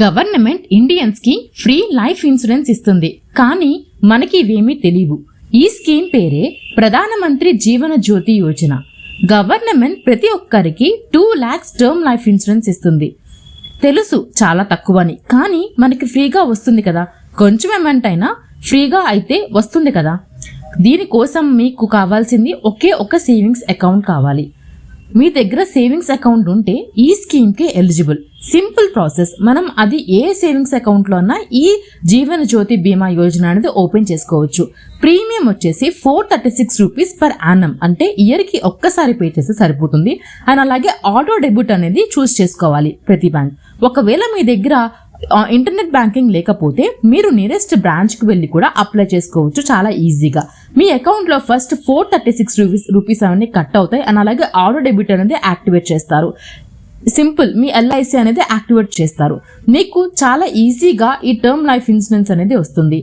Government Indians కి free life insurance ఇస్తుంది. కానీ మనకి ఇవేమీ తెలియవు. ఈ స్కీమ్ పేరే ప్రధానమంత్రి జీవన జ్యోతి యోజన. గవర్నమెంట్ ప్రతి ఒక్కరికి 2 lakhs టర్మ్ లైఫ్ ఇన్సూరెన్స్ ఇస్తుంది. తెలుసు చాలా తక్కువని, కానీ మనకి ఫ్రీగా వస్తుంది కదా. కొంచెం అమౌంట్ అయినా ఫ్రీగా అయితే వస్తుంది కదా. దీనికోసం మీకు కావాల్సింది ఒకే ఒక సేవింగ్స్ అకౌంట్ కావాలి. మీ దగ్గర సేవింగ్స్ అకౌంట్ ఉంటే ఈ స్కీమ్కి ఎలిజిబుల్. Simple process. మనం అది ఏ సేవింగ్స్ అకౌంట్లో అన్నా ఈ జీవన జ్యోతి బీమా యోజన అనేది ఓపెన్ చేసుకోవచ్చు. ప్రీమియం వచ్చేసి 436 రూపీస్ పర్ యానం, అంటే ఇయర్కి ఒక్కసారి పే చేస్తే సరిపోతుంది. అండ్ అలాగే ఆటో డెబిట్ అనేది చూస్ చేసుకోవాలి ప్రతి బ్యాంక్. ఒకవేళ మీ దగ్గర ఇంటర్నెట్ బ్యాంకింగ్ లేకపోతే మీరు నియరెస్ట్ బ్రాంచ్కి వెళ్ళి కూడా అప్లై చేసుకోవచ్చు చాలా ఈజీగా. మీ అకౌంట్లో ఫస్ట్ 436 రూపీస్ అవన్నీ కట్ అవుతాయి. అండ్ అలాగే ఆటో డెబిట్ అనేది యాక్టివేట్ చేస్తారు. సింపుల్, మీ ఎల్ఐసి అనేది యాక్టివేట్ చేస్తారు. మీకు చాలా ఈజీగా ఈ టర్మ్ లైఫ్ ఇన్సూరెన్స్ అనేది వస్తుంది.